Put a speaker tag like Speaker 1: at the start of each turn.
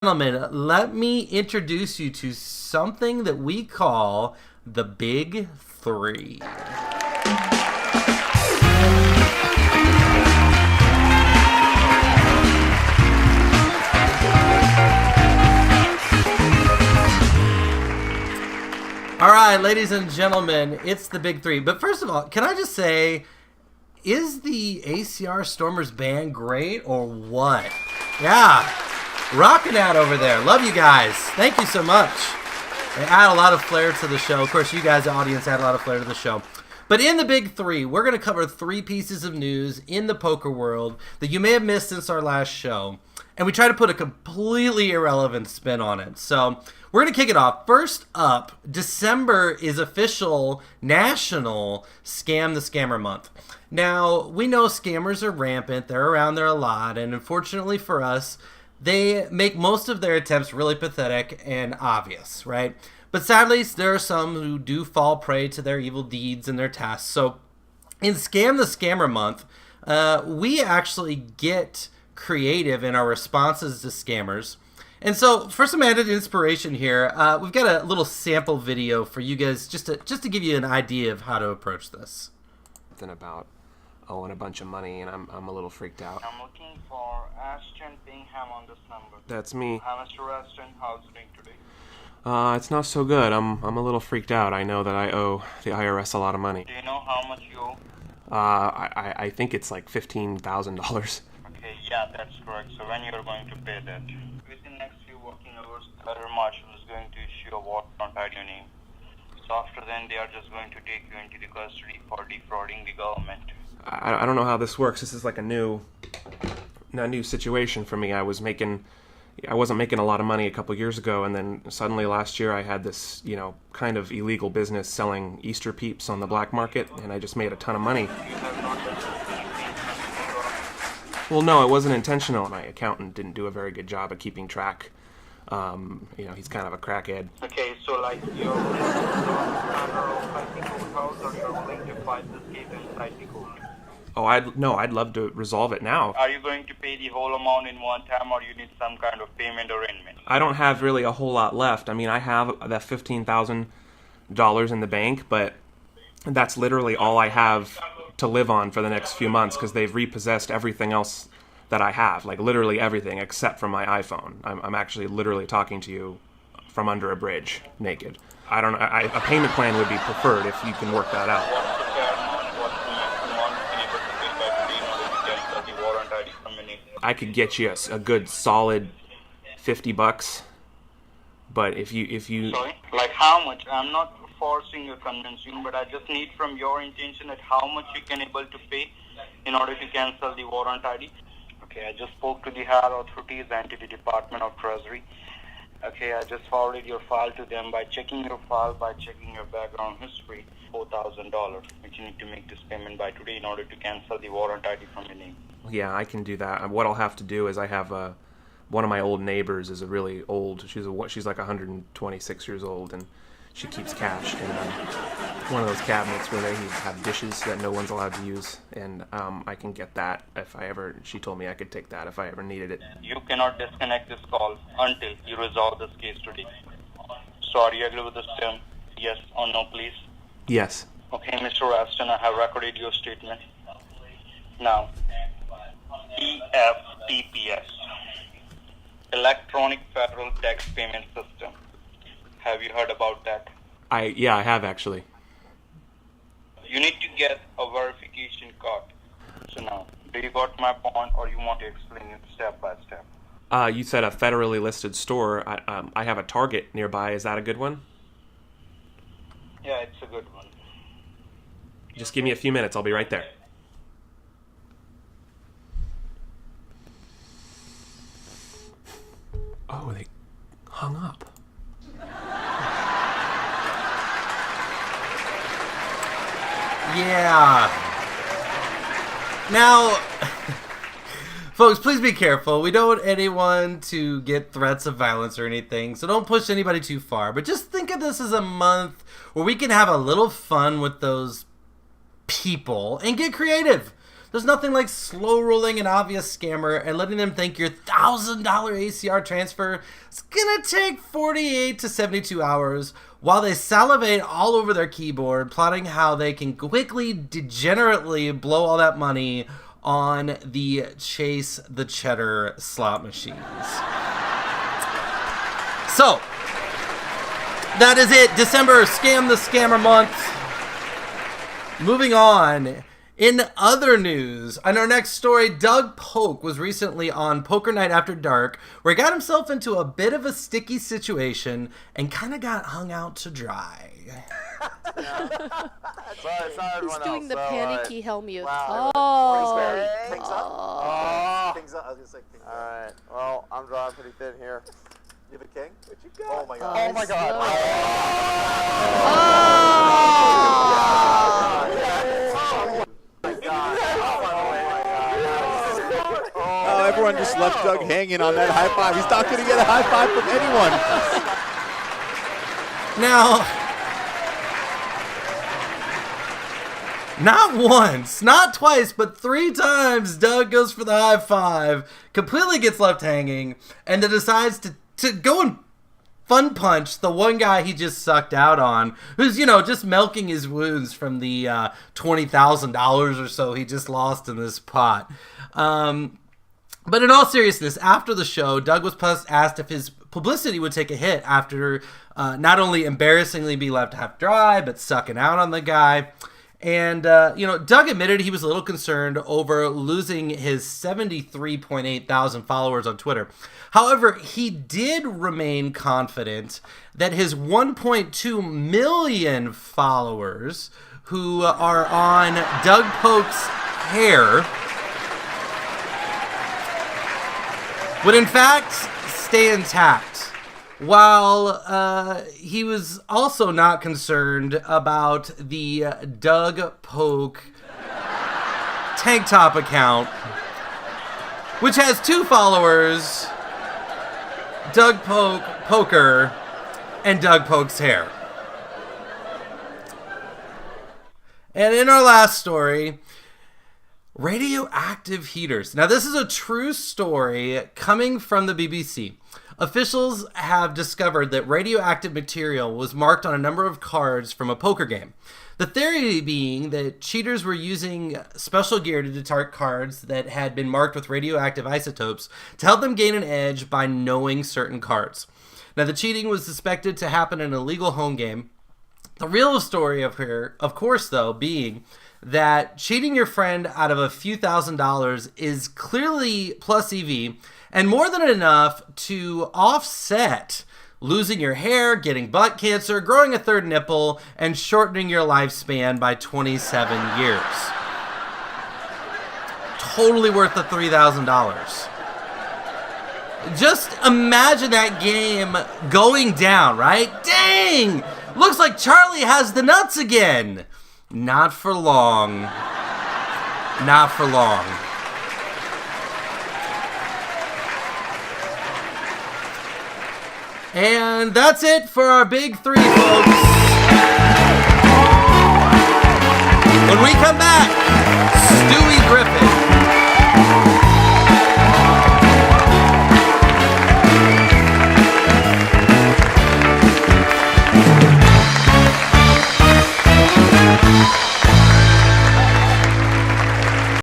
Speaker 1: Gentlemen, let me introduce you to something that we call the Big Three. All right, ladies and gentlemen, it's the Big Three. But first of all, can I just say, is the ACR Stormers band great or what? Yeah. Rocking out over there. Love you guys. Thank you so much. They add a lot of flair to the show. Of course, you guys, the audience, add a lot of flair to the show. But in the Big Three, we're going to cover three pieces of news in the poker world that you may have missed since our last show. And we try to put a completely irrelevant spin on it. So we're going to kick it off. First up, December is official National Scam the Scammer Month. Now, we know scammers are rampant. They're around there a lot. And unfortunately for us, they make most of their attempts really pathetic and obvious, right? But sadly, there are some who do fall prey to their evil deeds and their tasks. So in Scam the Scammer Month, we actually get creative in our responses to scammers. And so for some added inspiration here, we've got a little sample video for you guys just to give you an idea of how to approach this.
Speaker 2: About owing a bunch of money, and I'm a little freaked out.
Speaker 3: I'm looking for Ashton Bingham on this number.
Speaker 2: That's me.
Speaker 3: Hi, Mr. Ashton. How's it doing today?
Speaker 2: It's not so good. I'm a little freaked out. I know that I owe the IRS a lot of money.
Speaker 3: Do you know how much you owe?
Speaker 2: I think it's like $15,000.
Speaker 3: Okay, yeah, that's correct. So when you're going to pay that? Within next few working hours, Federal Marshal is going to issue a warrant on your name. So after then, they are just going to take you into the custody for defrauding the government.
Speaker 2: I don't know how this works. This is like a new situation for me. I wasn't making a lot of money a couple years ago, and then suddenly last year I had this, kind of illegal business selling Easter peeps on the black market, and I just made a ton of money. Well, no, it wasn't intentional. My accountant didn't do a very good job of keeping track. He's kind of a crackhead.
Speaker 3: Okay, so like you're willing to fight this case inside the court.
Speaker 2: Oh, I'd love to resolve it now.
Speaker 3: Are you going to pay the whole amount in one time, or you need some kind of payment arrangement?
Speaker 2: I don't have really a whole lot left. I mean, I have that $15,000 in the bank, but that's literally all I have to live on for the next few months because they've repossessed everything else that I have, like literally everything except for my iPhone. I'm actually literally talking to you from under a bridge, naked. I don't know. A payment plan would be preferred if you can work that out. I could get you a good solid $50, but if you
Speaker 3: Sorry? Like how much? I'm not forcing or convincing, but I just need from your intention at how much you can able to pay in order to cancel the warrant ID. Okay, I just spoke to the higher authorities and to the Department of Treasury. Okay, I just forwarded your file to them. By checking your file, by checking your background history, $4,000, which you need to make this payment by today in order to cancel the warrant ID from your name.
Speaker 2: Yeah, I can do that. What I'll have to do is I have one of my old neighbors is a really old. She's like 126 years old, and she keeps cash in one of those cabinets where they have dishes that no one's allowed to use, and I can get that if I ever. She told me I could take that if I ever needed it.
Speaker 3: You cannot disconnect this call until you resolve this case today. So are you agree with this term? Yes or no, please?
Speaker 2: Yes.
Speaker 3: Okay, Mr. Aston, I have recorded your statement. Now, EFTPS, Electronic Federal Tax Payment System. Have you heard about that?
Speaker 2: I have actually.
Speaker 3: You need to get a verification code. So now, do you got my point, or you want to explain it step by step?
Speaker 2: You said a federally listed store. I have a Target nearby. Is that a good one?
Speaker 3: Yeah, it's a good one.
Speaker 2: Just give me a few minutes. I'll be right there. Oh, they hung up.
Speaker 1: Yeah. Now, folks, please be careful. We don't want anyone to get threats of violence or anything, so don't push anybody too far. But just think of this as a month where we can have a little fun with those people and get creative. There's nothing like slow rolling an obvious scammer and letting them think your $1,000 ACR transfer is gonna take 48 to 72 hours while they salivate all over their keyboard, plotting how they can quickly, degenerately blow all that money on the Chase the Cheddar slot machines. So, that is it. December, Scam the Scammer month. Moving on. In other news, on our next story, Doug Polk was recently on Poker Night After Dark, where he got himself into a bit of a sticky situation and kind of got hung out to dry.
Speaker 4: He's doing the panicky Helmuth.
Speaker 5: Wow.
Speaker 4: Oh.
Speaker 5: Kings up? Kings up. I was going to say kings up.
Speaker 6: All right. Well, I'm drawing pretty thin here.
Speaker 5: You have a king? What you got? Oh my god.
Speaker 6: Oh my god.
Speaker 7: Oh, everyone just left Doug hanging on that high five. He's not going to get a high five from anyone.
Speaker 1: Now, not once, not twice, but 3 times Doug goes for the high five, completely gets left hanging, and then decides to go and fun punch the one guy he just sucked out on, who's, just milking his wounds from the $20,000 or so he just lost in this pot. But in all seriousness, after the show, Doug was asked if his publicity would take a hit after not only embarrassingly be left half dry, but sucking out on the guy. And, Doug admitted he was a little concerned over losing his 73.8 thousand followers on Twitter. However, he did remain confident that his 1.2 million followers who are on Doug Polk's hair would in fact stay intact, while he was also not concerned about the Doug Polk tank top account, which has 2 followers, Doug Polk Poker and Doug Polk's hair. And in our last story, radioactive heaters. Now, this is a true story coming from the BBC. Officials have discovered that radioactive material was marked on a number of cards from a poker game. The theory being that cheaters were using special gear to detect cards that had been marked with radioactive isotopes to help them gain an edge by knowing certain cards. Now, the cheating was suspected to happen in a legal home game. The real story of course, though, being that cheating your friend out of a few $1,000s is clearly plus EV and more than enough to offset losing your hair, getting butt cancer, growing a 3rd nipple, and shortening your lifespan by 27 years. Totally worth the $3,000. Just imagine that game going down, right? Dang! Looks like Charlie has the nuts again. Not for long. Not for long. And that's it for our big 3, folks. When we come back, Stewie Griffin.